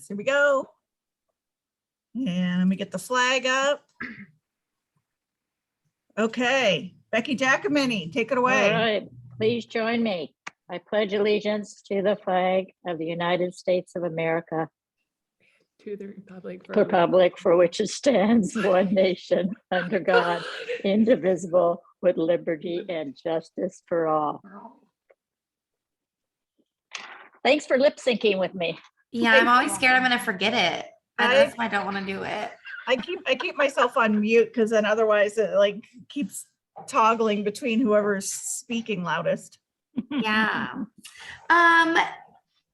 Here we go. And let me get the flag up. Okay, Becky Giacomini, take it away. All right, please join me. I pledge allegiance to the flag of the United States of America, to the republic for which it stands, one nation, under God, indivisible, with liberty and justice for all. Thanks for lip syncing with me. Yeah, I'm always scared I'm gonna forget it. That's why I don't want to do it. I keep myself on mute because then otherwise it like keeps toggling between whoever's speaking loudest. Yeah.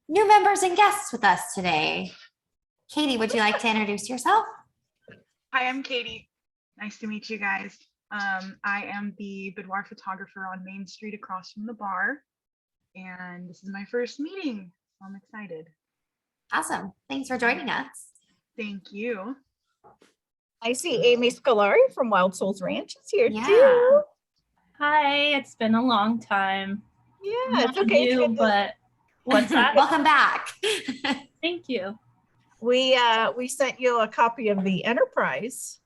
New members and guests with us today. Katie, would you like to introduce yourself? Hi, I'm Katie. Nice to meet you guys. I am the boudoir photographer on Main Street across from the bar. And this is my first meeting. So I'm excited. Awesome. Thanks for joining us. Thank you. I see Amy Scolari from Wild Souls Ranch is here Yeah. too. Hi, it's been a long time. Yeah, it's Not okay. It's new, good to- but what's that? Welcome back. Thank you. we sent you a copy of the Enterprise.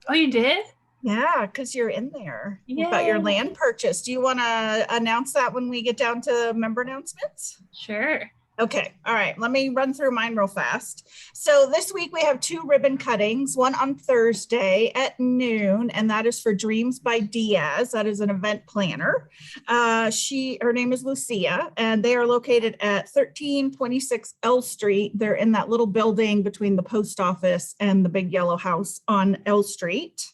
Oh, you did? Yeah, because you're in there. You've got your Yay. land purchase. Do you want to announce that when we get down to member announcements? Sure. Okay, all right, let me run through mine real fast. So this week we have 2 ribbon cuttings, one on Thursday at noon, and that is for Dreams by Diaz. That is an event planner. Her name is Lucia, and they are located at 1326 L Street. They're in that little building between the post office and the big yellow house on L Street.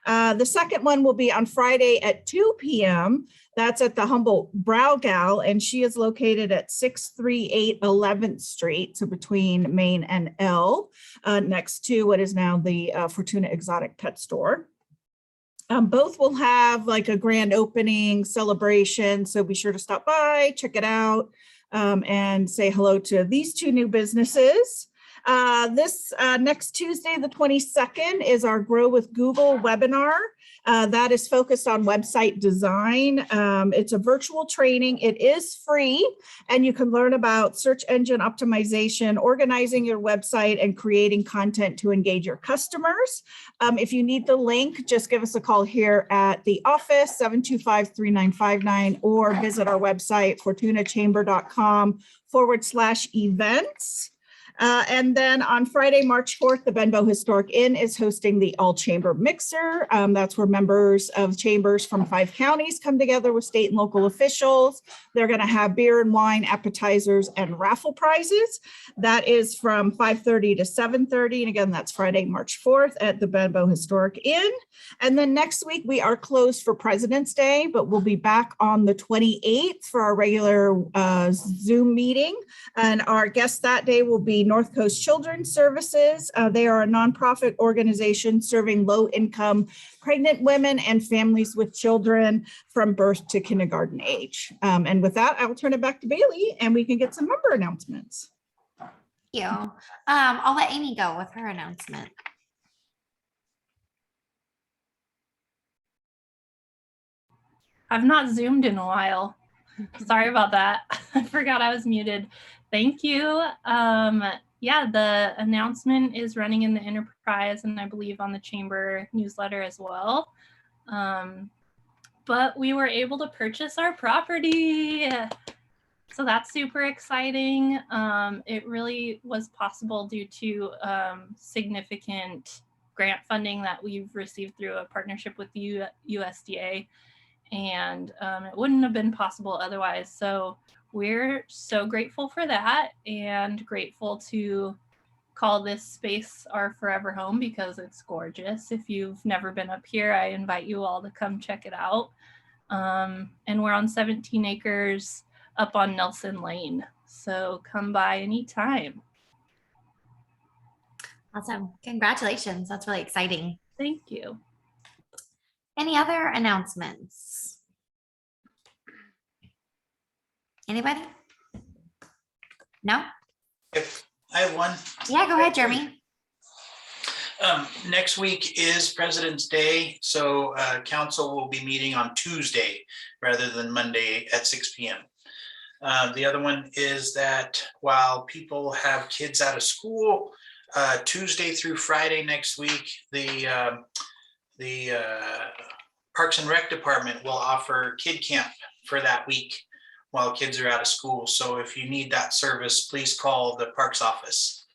The second one will be on Friday at 2 p.m. That's at the Humboldt Brow Gal, and she is located at 638 11th Street, so between Main and L, next to what is now the Fortuna Exotic Pet Store. Both will have like a grand opening celebration, so be sure to stop by, check it out, and say hello to these 2 new businesses. This next Tuesday, the 22nd, is our Grow with Google webinar. That is focused on website design. It's a virtual training. It is free, and you can learn about search engine optimization, organizing your website, and creating content to engage your customers. If you need the link, just give us a call here at the office, 725-3959, or visit our website, fortunachamber.com/events. And then on Friday, March 4th, the Benbow Historic Inn is hosting the All Chamber Mixer. That's where members of chambers from 5 counties come together with state and local officials. They're going to have beer and wine, appetizers, and raffle prizes. That is from 5:30 to 7:30. And again, that's Friday, March 4th at the Benbow Historic Inn. And then next week, we are closed for President's Day, but we'll be back on the 28th for our regular Zoom meeting. And our guest that day will be North Coast Children's Services. They are a nonprofit organization serving low-income pregnant women and families with children from birth to kindergarten age. And with that, I will turn it back to Bailey and we can get some member announcements. Thank you. I'll let Amy go with her announcement. I've not Zoomed in a while. Sorry about that. I forgot I was muted. Thank you. Yeah, the announcement is running in the Enterprise and I believe on the Chamber newsletter as well. But we were able to purchase our property. So that's super exciting. It really was possible due to significant grant funding that we've received through a partnership with the USDA. And it wouldn't have been possible otherwise. So we're so grateful for that and grateful to call this space our forever home because it's gorgeous. If you've never been up here, I invite you all to come check it out. And we're on 17 acres up on Nelson Lane. So come by anytime. Awesome. Congratulations. That's really exciting. Thank you. Any other announcements? Anybody? No? If I have one. Yeah, go ahead, Jeremy. Next week is President's Day, so council will be meeting on Tuesday rather than Monday at 6 p.m. The other one is that while people have kids out of school, Tuesday through Friday next week, the Parks and Rec Department will offer kid camp for that week while kids are out of school. So if you need that service, please call the Parks office.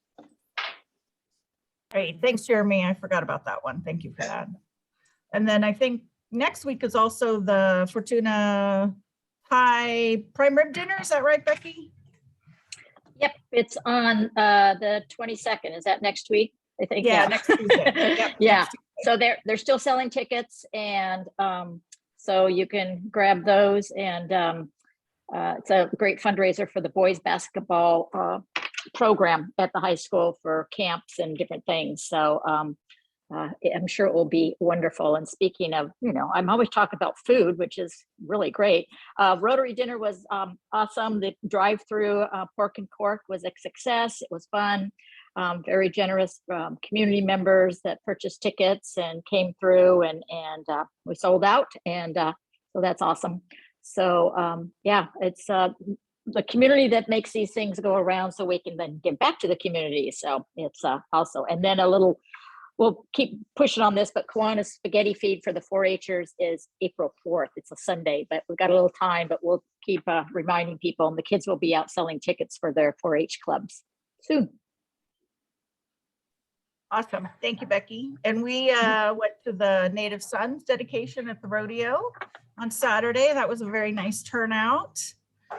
Great, thanks, Jeremy. I forgot about that one. Thank you for that. And then I think next week is also the Fortuna High Prime Rib Dinner. Is that right, Becky? Yep, it's on the 22nd. Is that next week? I think. Yeah, next Tuesday. Yep, Yeah, next Tuesday. so they're still selling tickets, and so you can grab those, and it's a great fundraiser for the boys basketball program at the high school for camps and different things. So I'm sure it will be wonderful. And speaking of, I'm always talking about food, which is really great. Rotary dinner was awesome. The drive-through pork and cork was a success. It was fun. Very generous community members that purchased tickets and came through, and we sold out. And so that's awesome. So yeah, it's the community that makes these things go around so we can then give back to the community. So it's also, and then we'll keep pushing on this, but Kiwanis Spaghetti Feed for the 4-Hers is April 4th. It's a Sunday, but we've got a little time, but we'll keep reminding people, and the kids will be out selling tickets for their 4-H clubs soon. Awesome. Thank you, Becky. And we went to the Native Sons dedication at the rodeo on Saturday. That was a very nice turnout.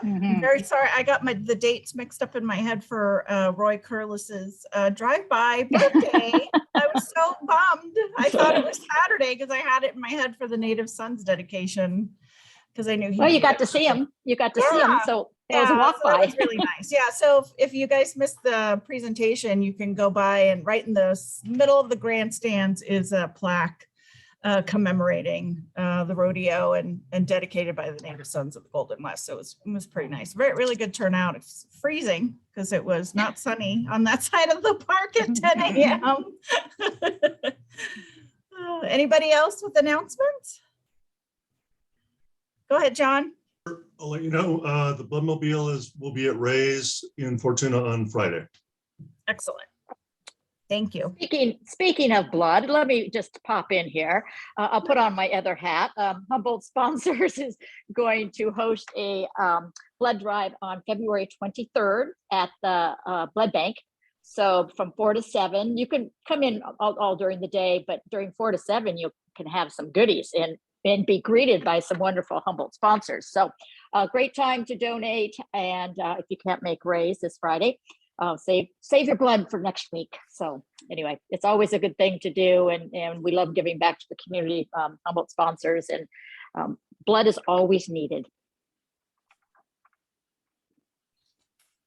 I'm very sorry. I got the dates mixed up in my head for Roy Curlis's drive-by birthday. I was so bummed. I thought it was Saturday because I had it in my head for the Native Sons dedication because I knew he. Well, you got to see him. You got to see him. So it was a walk so by. That was really nice. Yeah. So if you guys missed the presentation, you can go by, and right in the middle of the grandstands is a plaque commemorating the rodeo and dedicated by the Native Sons of the Golden West. So it was pretty nice. Really good turnout. It's freezing because it was not sunny on that side of the park at 10 a.m. Anybody else with announcements? Go ahead, John. I'll let you know, the Bloodmobile will be at Ray's in Fortuna on Friday. Excellent. Thank you. Speaking of blood, let me just pop in here. I'll put on my other hat. Humboldt Sponsors is going to host a blood drive on February 23rd at the blood bank. So from 4 to 7, you can come in all during the day, but during 4 to 7, you can have some goodies and be greeted by some wonderful Humboldt sponsors. So a great time to donate. And if you can't make Ray's this Friday, save your blood for next week. So anyway, it's always a good thing to do. And we love giving back to the community, Humboldt sponsors, and blood is always needed.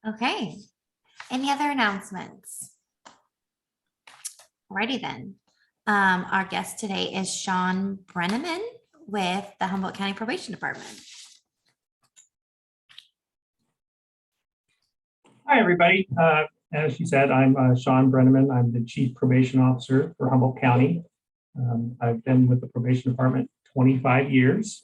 Okay. Any other announcements? Alrighty then. Our guest today is Shaun Brenneman with the Humboldt County Probation Department. Hi, everybody. As she said, I'm Shaun Brenneman. I'm the Chief Probation Officer for Humboldt County. I've been with the Probation Department 25 years.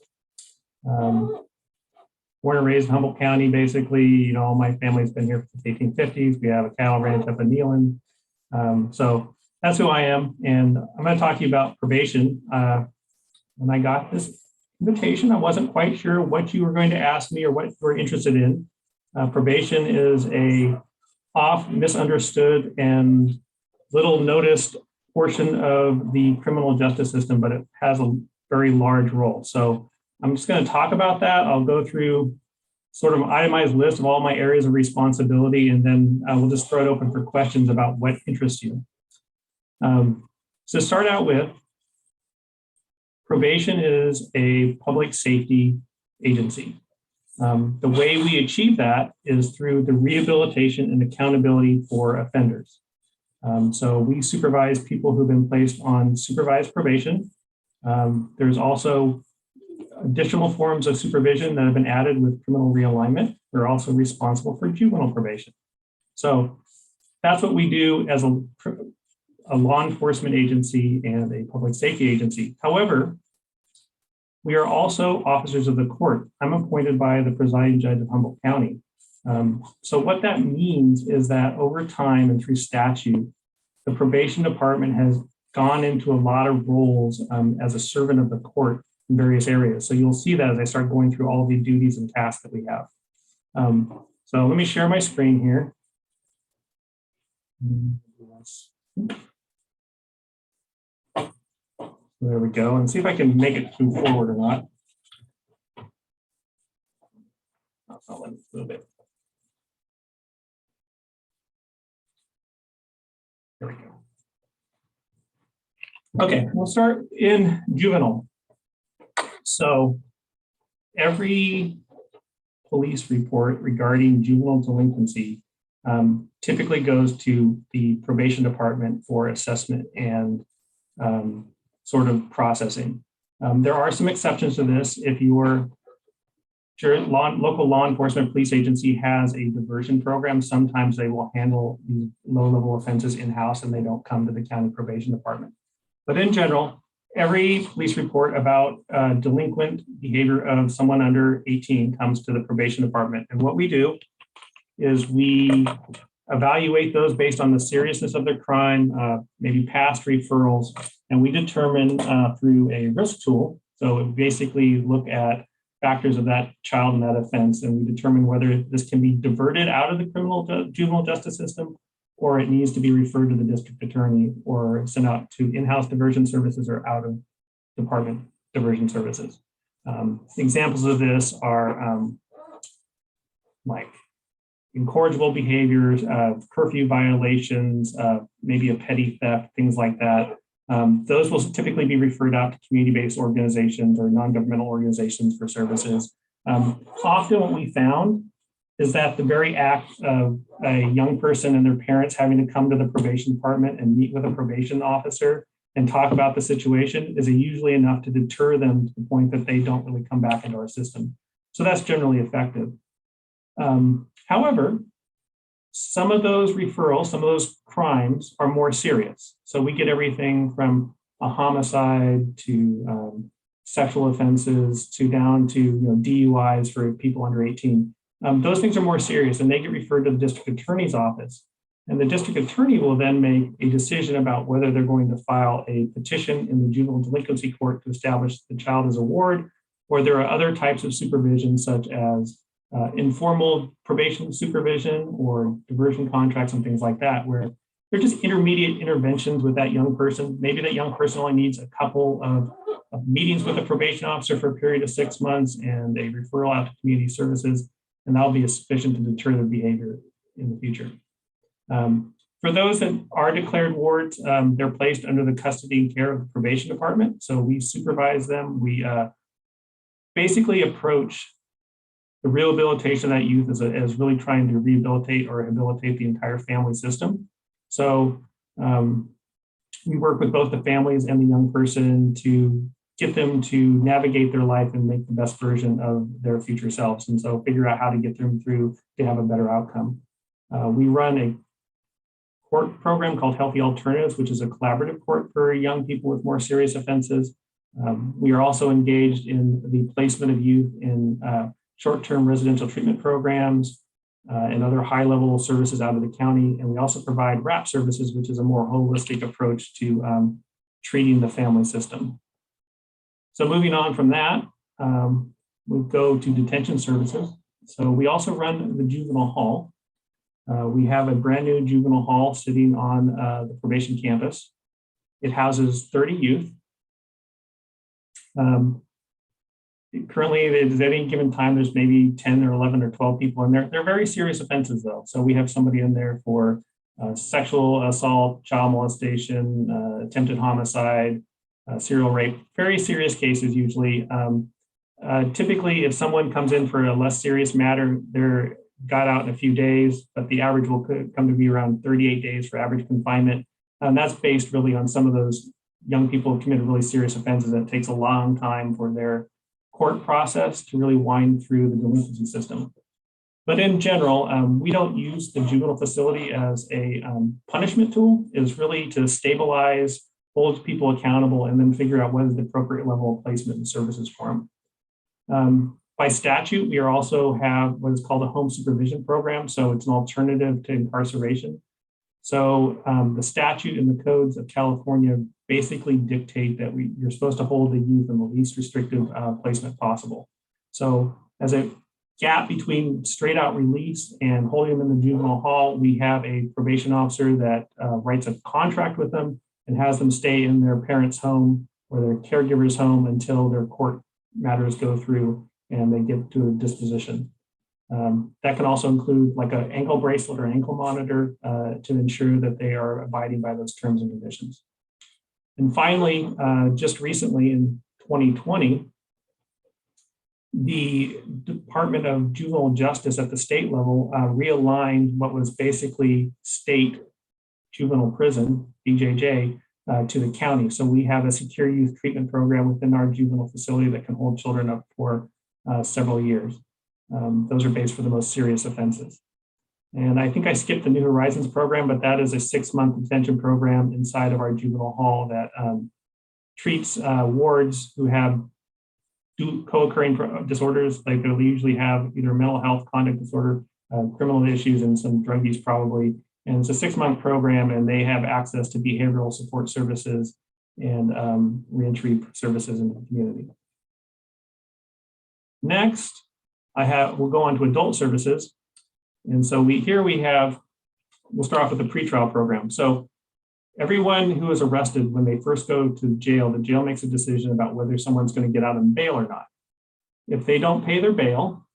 Born and raised in Humboldt County, basically. My family's been here since the 1850s. We have a cattle ranch up in Neelan. So that's who I am. And I'm going to talk to you about probation. When I got this invitation, I wasn't quite sure what you were going to ask me or what you were interested in. Probation is a misunderstood and little noticed portion of the criminal justice system, but it has a very large role. So I'm just going to talk about that. I'll go through sort of an itemized list of all my areas of responsibility, and then we'll just throw it open for questions about what interests you. So start out with, probation is a public safety agency. The way we achieve that is through the rehabilitation and accountability for offenders. So we supervise people who've been placed on supervised probation. There's also additional forms of supervision that have been added with criminal realignment. We're also responsible for juvenile probation. So that's what we do as a law enforcement agency and a public safety agency. However, We are also officers of the court. I'm appointed by the presiding judge of Humboldt County. So what that means is that over time and through statute, the probation department has gone into a lot of roles as a servant of the court in various areas. So you'll see that as I start going through all the duties and tasks that we have. So let me share my screen here. There we go, and see if I can make it move forward or not. I'll let it a little bit. There we go. Okay, we'll start in juvenile. So every police report regarding juvenile delinquency typically goes to the probation department for assessment and sort of processing. There are some exceptions to this. If your local law enforcement police agency has a diversion program, sometimes they will handle these low-level offenses in-house and they don't come to the county probation department. But in general, every police report about delinquent behavior of someone under 18 comes to the probation department. And what we do is we evaluate those based on the seriousness of their crime, maybe past referrals, and we determine through a risk tool. So we basically look at factors of that child and that offense, and we determine whether this can be diverted out of the juvenile justice system, or it needs to be referred to the district attorney or sent out to in-house diversion services or out of department diversion services. Examples of this are like incorrigible behaviors, curfew violations, maybe a petty theft, things like that. Those will typically be referred out to community-based organizations or non-governmental organizations for services. Often what we found is that the very act of a young person and their parents having to come to the probation department and meet with a probation officer and talk about the situation is usually enough to deter them to the point that they don't really come back into our system. So that's generally effective. However, some of those referrals, some of those crimes are more serious. So we get everything from a homicide to sexual offenses to down to DUIs for people under 18. Those things are more serious and they get referred to the district attorney's office. And the district attorney will then make a decision about whether they're going to file a petition in the juvenile delinquency court to establish the child as a ward, or there are other types of supervision such as informal probation supervision or diversion contracts and things like that, where they're just intermediate interventions with that young person. Maybe that young person only needs a couple of meetings with a probation officer for a period of 6 months and a referral out to community services, and that'll be sufficient to deter their behavior in the future. For those that are declared wards, they're placed under the custody and care of the probation department. So we supervise them. We basically approach the rehabilitation of that youth as really trying to rehabilitate or rehabilitate the entire family system. So we work with both the families and the young person to get them to navigate their life and make the best version of their future selves. And so figure out how to get them through to have a better outcome. We run a court program called Healthy Alternatives, which is a collaborative court for young people with more serious offenses. We are also engaged in the placement of youth in short-term residential treatment programs and other high-level services out of the county. And we also provide WRAP services, which is a more holistic approach to treating the family system. So moving on from that, we go to detention services. So we also run the juvenile hall. We have a brand new juvenile hall sitting on the probation campus. It houses 30 youth. Currently, at any given time, there's maybe 10 or 11 or 12 people in there. They're very serious offenses, though. So we have somebody in there for sexual assault, child molestation, attempted homicide, serial rape, very serious cases usually. Typically, if someone comes in for a less serious matter, they're got out in a few days, but the average will come to be around 38 days for average confinement. And that's based really on some of those young people who committed really serious offenses. It takes a long time for their court process to really wind through the delinquency system. But in general, we don't use the juvenile facility as a punishment tool. It's really to stabilize holds people accountable, and then figure out what is the appropriate level of placement and services for them. By statute, we also have what is called a home supervision program. So it's an alternative to incarceration. So the statute and the codes of California basically dictate that you're supposed to hold the youth in the least restrictive placement possible. So as a gap between straight out release and holding them in the juvenile hall, we have a probation officer that writes a contract with them and has them stay in their parents' home or their caregiver's home until their court matters go through and they get to a disposition. That can also include like an ankle bracelet or ankle monitor to ensure that they are abiding by those terms and conditions. And finally, just recently in 2020, the Department of Juvenile Justice at the state level realigned what was basically state juvenile prison, DJJ, to the county. So we have a secure youth treatment program within our juvenile facility that can hold children up for several years. Those are based for the most serious offenses. And I think I skipped the New Horizons program, but that is a 6-month detention program inside of our juvenile hall that treats wards who have co-occurring disorders. Like they'll usually have either mental health, conduct disorder, criminal issues, and some drug use probably. And it's a 6-month program, and they have access to behavioral support services and reentry services in the community. Next, we'll go on to adult services. And so we'll start off with the pretrial program. So everyone who is arrested, when they first go to jail, the jail makes a decision about whether someone's going to get out on bail or not. If they don't pay their bail,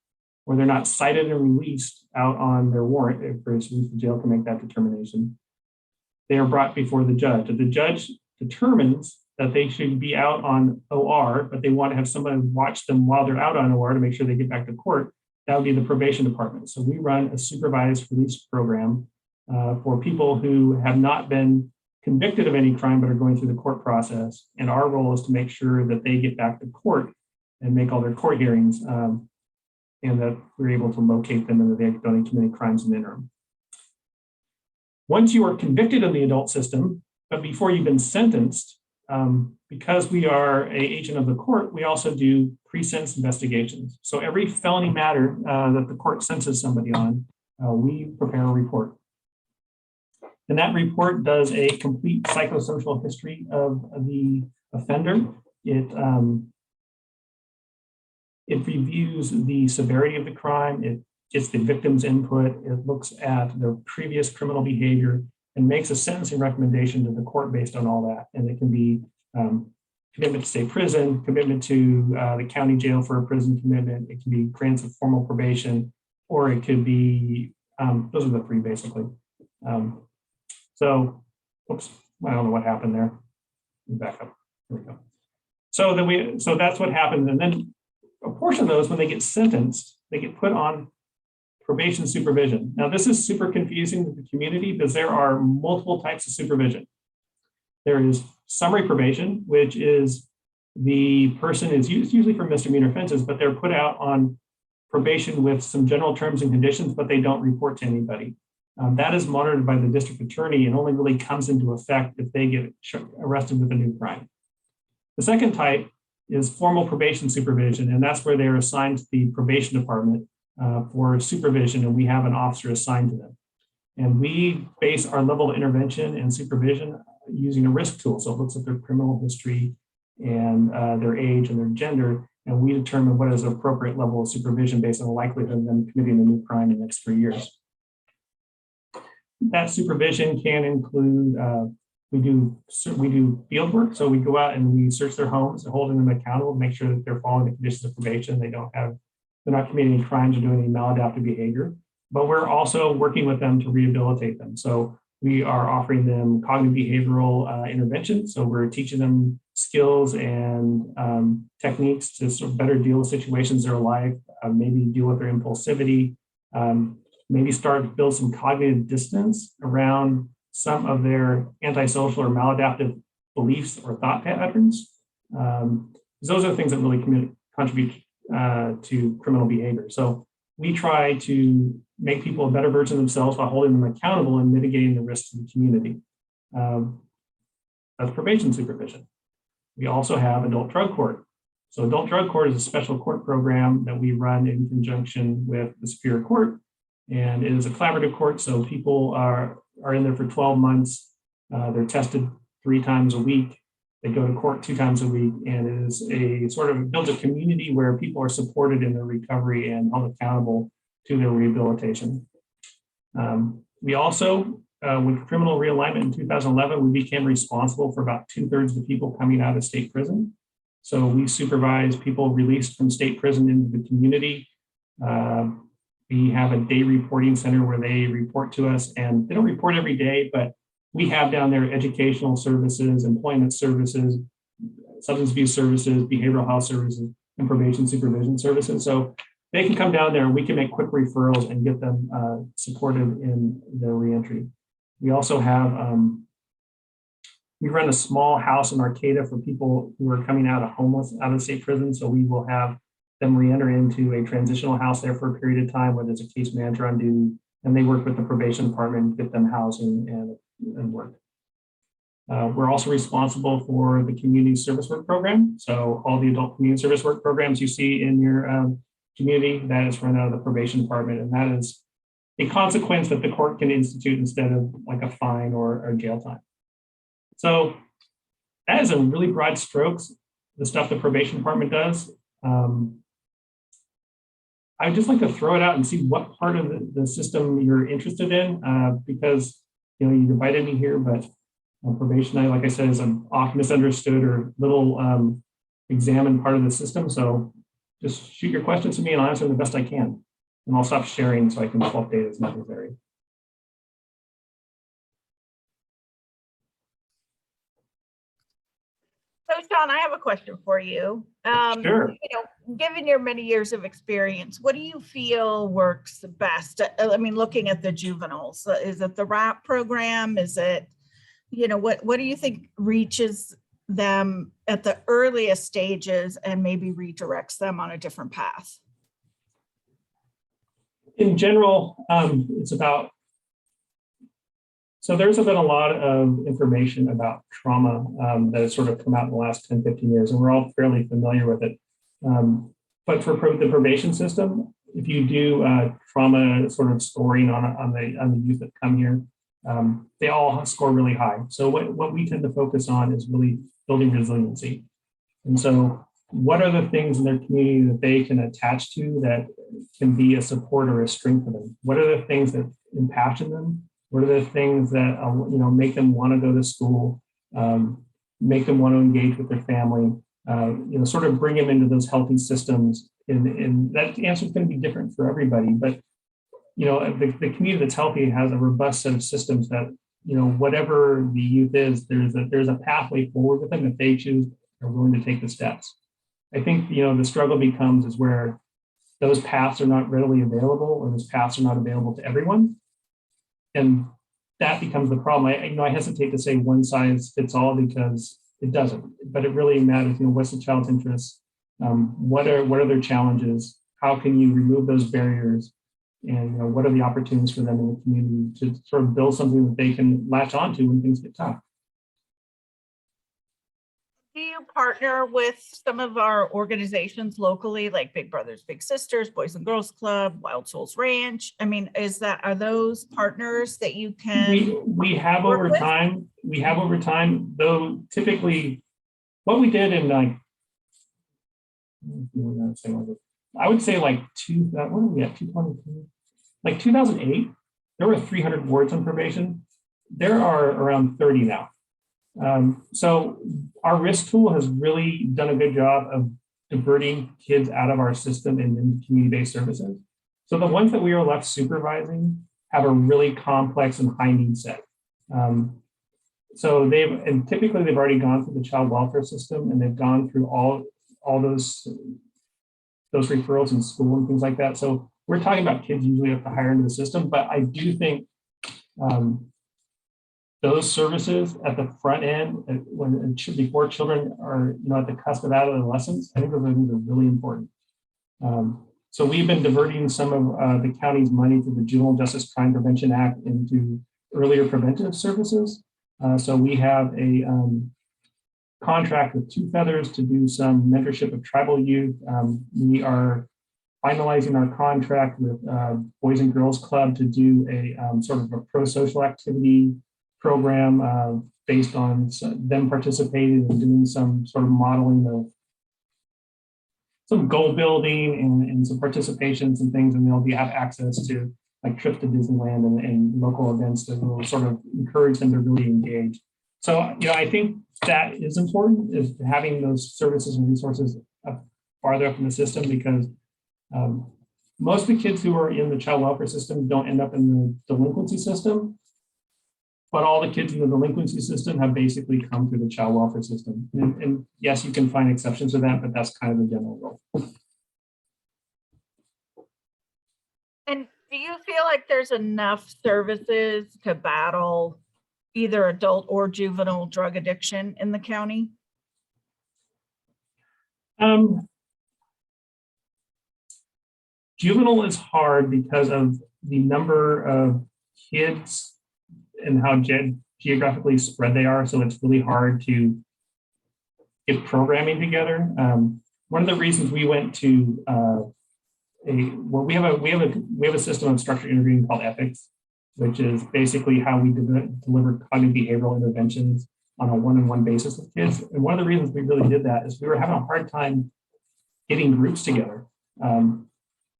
or they're not cited and released out on their warrant, for instance, the jail can make that determination, they are brought before the judge. If the judge determines that they should be out on OR, but they want to have someone watch them while they're out on OR to make sure they get back to court, that would be the probation department. So we run a supervised release program for people who have not been convicted of any crime but are going through the court process. And our role is to make sure that they get back to court and make all their court hearings, and that we're able to locate them and that they don't commit crimes in the interim. Once you are convicted in the adult system, but before you've been sentenced, because we are an agent of the court, we also do pre-sentence investigations. So every felony matter that the court sentences somebody on, we prepare a report. And that report does a complete psychosocial history of the offender. It reviews the severity of the crime. It gets the victim's input. It looks at their previous criminal behavior and makes a sentencing recommendation to the court based on all that. And it can be commitment to state prison, commitment to the county jail for a prison commitment. It can be grants of formal probation, or it could be, those are the three basically. So, oops, I don't know what happened there. Back up, here we go. So that's what happened. And then a portion of those, when they get sentenced, they get put on probation supervision. Now, this is super confusing to the community because there are multiple types of supervision. There is summary probation, which is the person is usually for misdemeanor offenses, but they're put out on probation with some general terms and conditions, but they don't report to anybody. That is monitored by the district attorney and only really comes into effect if they get arrested with a new crime. The second type is formal probation supervision, and that's where they're assigned to the probation department for supervision, and we have an officer assigned to them. And we base our level of intervention and supervision using a risk tool. So it looks at their criminal history and their age and their gender, and we determine what is an appropriate level of supervision based on the likelihood of them committing a new crime in the next 3 years. That supervision can include, we do field work. So we go out and we search their homes, holding them accountable, make sure that they're following the conditions of probation. They're not committing any crimes or doing any maladaptive behavior, but we're also working with them to rehabilitate them. So we are offering them cognitive behavioral intervention. So we're teaching them skills and techniques to sort of better deal with situations in their life, maybe deal with their impulsivity, maybe start to build some cognitive distance around some of their antisocial or maladaptive beliefs or thought patterns. Those are the things that really contribute to criminal behavior. So we try to make people a better version of themselves while holding them accountable and mitigating the risks to the community. That's probation supervision. We also have adult drug court. So adult drug court is a special court program that we run in conjunction with the Superior Court. And it is a collaborative court. So people are in there for 12 months. They're tested 3 times a week. They go to court 2 times a week. And it is a sort of builds a community where people are supported in their recovery and held accountable to their rehabilitation. We also, with criminal realignment in 2011, we became responsible for about 2/3 of the people coming out of state prison. So we supervise people released from state prison into the community. We have a day reporting center where they report to us, and they don't report every day, but we have down there educational services, employment services, substance abuse services, behavioral health services, and probation supervision services. So they can come down there and we can make quick referrals and get them supported in their reentry. We also have, we run a small house in Arcata for people who are coming out of state prison. So we will have them reenter into a transitional house there for a period of time where there's a case manager on duty, and they work with the probation department, get them housing and work. We're also responsible for the community service work program. So all the adult community service work programs you see in your community, that is run out of the probation department, and that is a consequence that the court can institute instead of like a fine or jail time. So that is in really broad strokes, the stuff the probation department does. I'd just like to throw it out and see what part of the system you're interested in, because you invited me here, but probation, like I said, is an often misunderstood or little examined part of the system. So just shoot your questions to me and I'll answer them the best I can. And I'll stop sharing so I can pull up data as necessary. So Shaun, I have a question for you. Sure. Given your many years of experience, what do you feel works best? I mean, looking at the juveniles, is it the RAP program? Is it, what do you think reaches them at the earliest stages and maybe redirects them on a different path? In general, it's about, so there's been a lot of information about trauma that has sort of come out in the last 10, 15 years, and we're all fairly familiar with it. But for the probation system, if you do trauma sort of scoring on the youth that come here, they all score really high. So what we tend to focus on is really building resiliency. And so what are the things in their community that they can attach to that can be a support or a strength for them? What are the things that impassion them? What are the things that make them want to go to school, make them want to engage with their family, sort of bring them into those healthy systems? And that answer is going to be different for everybody. But the community that's healthy has a robust set of systems that whatever the youth is, there's a pathway forward with them if they choose are willing to take the steps. I think the struggle becomes is where those paths are not readily available, or those paths are not available to everyone. And that becomes the problem. I hesitate to say one size fits all because it doesn't, but it really matters. What's the child's interest? What are their challenges? How can you remove those barriers? And what are the opportunities for them in the community to sort of build something that they can latch onto when things get tough? Do you partner with some of our organizations locally, like Big Brothers Big Sisters, Boys and Girls Club, Wild Souls Ranch? I mean, are those partners that you can we have over time? We have over time, though. Typically, what we did in I would say like 222, like 2008, there were 300 wards on probation. There are around 30 now. So our risk tool has really done a good job of diverting kids out of our system and into community-based services. So the ones that we are left supervising have a really complex and high need set. So typically they've already gone through the child welfare system, and they've gone through all those referrals in school and things like that. So we're talking about kids usually at the higher end of the system, but I do think those services at the front end, before children are at the cusp of adolescence, I think those things are really important. So we've been diverting some of the county's money through the Juvenile Justice Crime Prevention Act into earlier preventive services. So we have a contract with Two Feathers to do some mentorship of tribal youth. We are finalizing our contract with Boys and Girls Club to do a sort of a pro-social activity program based on them participating and doing some sort of modeling of some goal building and some participations and things, and they'll have access to like trips to Disneyland and local events that will sort of encourage them to really engage. So, I think that is important, is having those services and resources farther up in the system, because most of the kids who are in the child welfare system don't end up in the delinquency system, but all the kids in the delinquency system have basically come through the child welfare system. And yes, you can find exceptions to that, but that's kind of the general rule. And do you feel like there's enough services to battle either adult or juvenile drug addiction in the county? Juvenile is hard because of the number of kids and how geographically spread they are. So it's really hard to get programming together. One of the reasons we went to we have a system of structured interviewing called Ethics, which is basically how we deliver cognitive behavioral interventions on a one-on-one basis with kids. And one of the reasons we really did that is we were having a hard time getting groups together.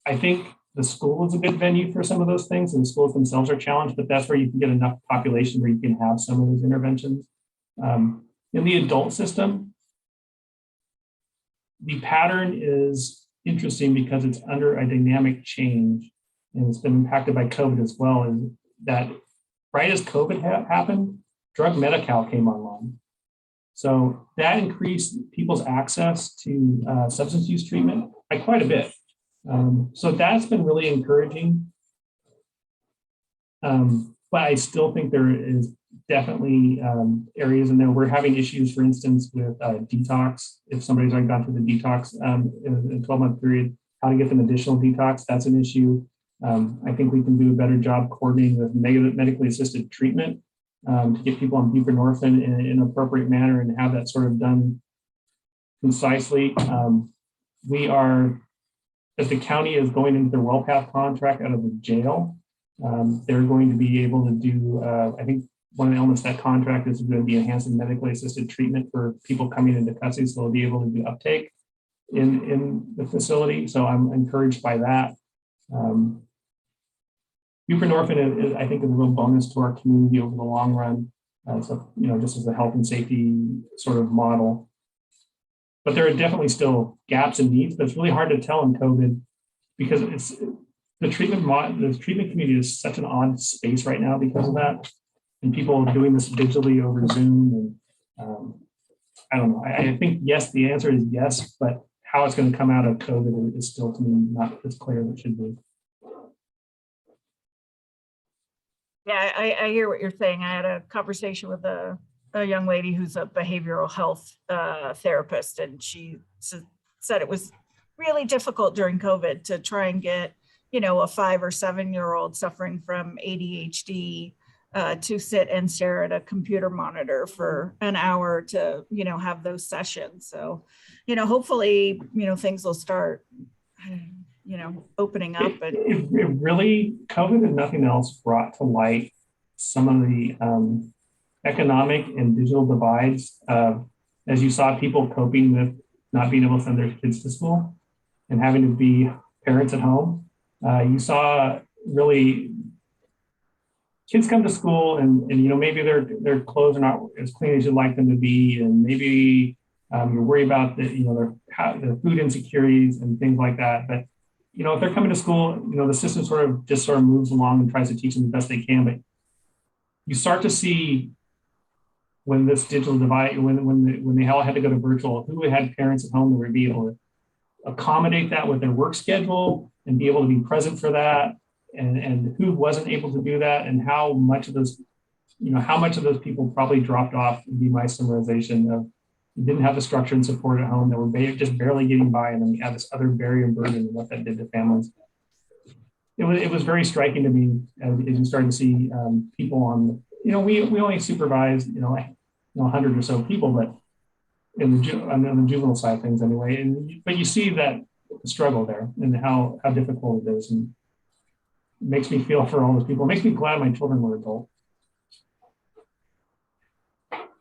I think the school is a good venue for some of those things, and the schools themselves are challenged, but that's where you can get enough population where you can have some of those interventions. In the adult system, the pattern is interesting because it's under a dynamic change, and it's been impacted by COVID as well. Is that right as COVID happened, drug Medi-Cal came online. So that increased people's access to substance use treatment by quite a bit. So that's been really encouraging. But I still think there is definitely areas in there. We're having issues, for instance, with detox. If somebody's already gone through the detox in a 12-month period, how to get them additional detox, that's an issue. I think we can do a better job coordinating with medically assisted treatment to get people on buprenorphine in an appropriate manner and have that sort of done concisely. We are, as the county is going into their WellPath contract out of the jail, they're going to be able to do, I think one of the elements of that contract is going to be enhancing medically assisted treatment for people coming into custody, so they'll be able to do uptake in the facility. So I'm encouraged by that. Buprenorphine is, I think, is a real bonus to our community over the long run. So, just as a health and safety sort of model. But there are definitely still gaps and needs, but it's really hard to tell in COVID because the treatment community is such an odd space right now because of that. And people doing this digitally over Zoom. And I don't know. I think, yes, the answer is yes, but how it's going to come out of COVID is still, to me, not as clear as it should be. Yeah, I hear what you're saying. I had a conversation with a young lady who's a behavioral health therapist, and she said it was really difficult during COVID to try and get, a 5 or 7-year-old suffering from ADHD to sit and stare at a computer monitor for an hour to, have those sessions. So, hopefully, things will start, opening up. And it really, COVID and nothing else brought to light some of the economic and digital divides. As you saw people coping with not being able to send their kids to school and having to be parents at home. You saw really kids come to school and maybe their clothes are not as clean as you'd like them to be, and maybe you're worried about their food insecurities and things like that. But if they're coming to school, the system sort of moves along and tries to teach them the best they can. But you start to see when this digital divide, when they all had to go to virtual, who had parents at home that would be able to accommodate that with their work schedule and be able to be present for that, and who wasn't able to do that, and how much of those people probably dropped off would be my summarization of didn't have the structure and support at home, that were just barely getting by, and then we had this other barrier and burden and what that did to families. It was very striking to me as you started to see people we only supervise, 100 or so people, but on the juvenile side of things anyway. But you see that the struggle there and how difficult it is, and it makes me feel for all those people. It makes me glad my children were adult.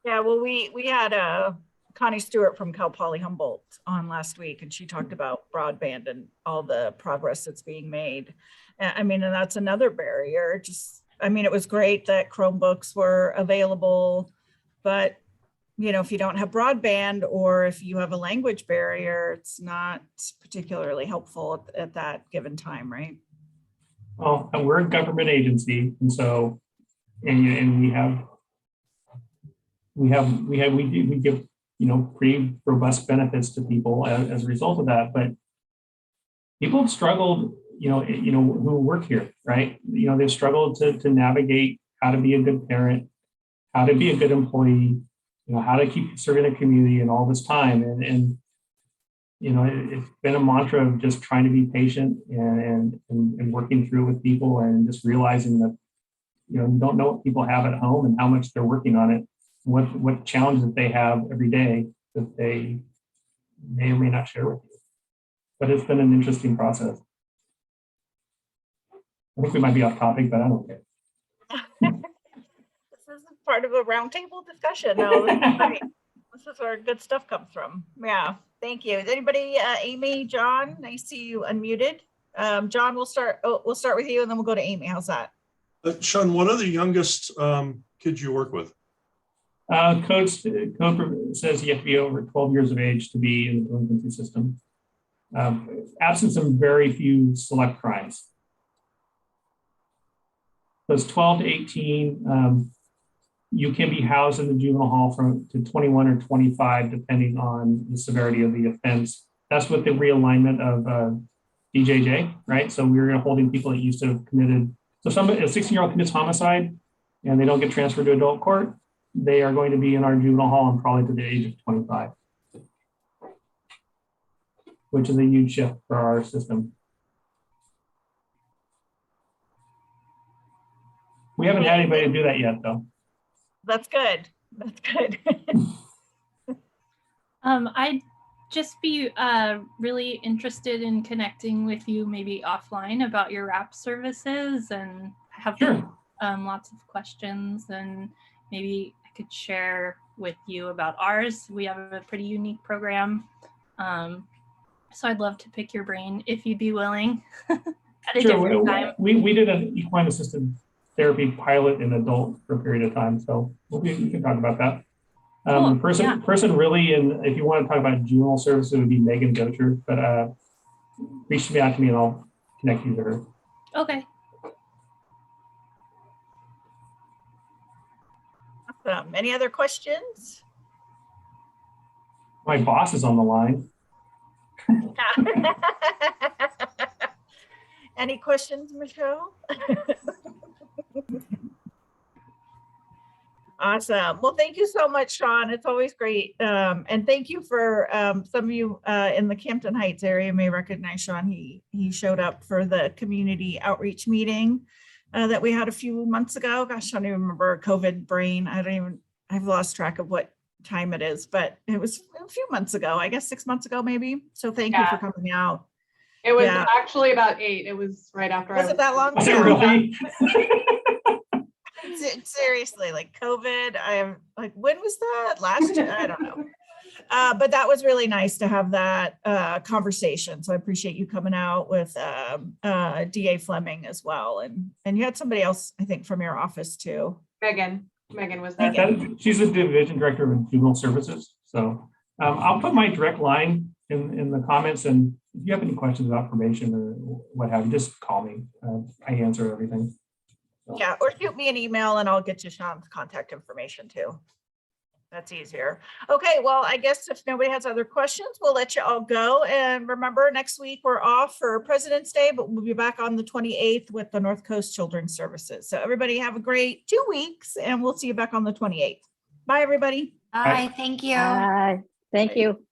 Yeah, well, we had Connie Stewart from Cal Poly Humboldt on last week, and she talked about broadband and all the progress that's being made. I mean, and that's another barrier. It was great that Chromebooks were available, but if you don't have broadband or if you have a language barrier, it's not particularly helpful at that given time, right? Well, we're a government agency, and so, and we give pretty robust benefits to people as a result of that. But people have struggled, who work here, right? They've struggled to navigate how to be a good parent, how to be a good employee, how to keep serving the community and all this time. And it's been a mantra of just trying to be patient and working through with people, and just realizing that, you don't know what people have at home and how much they're working on it, what challenges that they have every day that they may or may not share with you. But it's been an interesting process. I think we might be off topic, but I don't care. This is part of a roundtable discussion. No, this is great. This is where good stuff comes from. Yeah, thank you. Is anybody, Amy, John? I see you unmuted. John, we'll start with you, and then we'll go to Amy. How's that? Shaun, what are the youngest kids you work with? Code says you have to be over 12 years of age to be in the delinquency system. Absent some very few select crimes. So it's 12 to 18. You can be housed in the juvenile hall to 21 or 25, depending on the severity of the offense. That's with the realignment of DJJ, right? So we're holding people that used to have committed. So a 16-year-old commits homicide and they don't get transferred to adult court, they are going to be in our juvenile hall and probably to the age of 25, which is a huge shift for our system. We haven't had anybody do that yet, though. That's good. That's good. I'd just be really interested in connecting with you maybe offline about your wrap services, and have lots of questions, and maybe I could share with you about ours. We have a pretty unique program. So I'd love to pick your brain if you'd be willing at a different time. We did an equine assisted therapy pilot in adult for a period of time, so we can talk about that. Cool. Person really, and if you want to talk about juvenile services, it would be Megan Gocher, but reach out to me and I'll connect you to her. Okay. Awesome. Any other questions? My boss is on the line. Any questions, Michelle? Awesome. Well, thank you so much, Shaun. It's always great. And thank you for some of you in the Campton Heights area may recognize Shaun. He showed up for the community outreach meeting that we had a few months ago. Gosh, I don't even remember. COVID brain. I've lost track of what time it is, but it was a few months ago, I guess 6 months ago, maybe. So thank you for coming out. It was actually about 8. It was right after. Was it that long? Was it really? Seriously, like COVID, I'm like, when was that? Last year? I don't know. But that was really nice to have that conversation. So I appreciate you coming out with DA Fleming as well. And you had somebody else, I think, from your office too. Megan was there. She's the division director of Juvenile Services. So I'll put my direct line in the comments. And if you have any questions about probation or what have you, just call me. I answer everything. So. Yeah, or shoot me an email and I'll get you Shaun's contact information too. That's easier. Okay, well, I guess if nobody has other questions, we'll let you all go. And remember, next week we're off for President's Day, but we'll be back on the 28th with the North Coast Children's Services. So everybody have a great 2 weeks and we'll see you back on the 28th. Bye, everybody. Bye. Thank you. Thank you.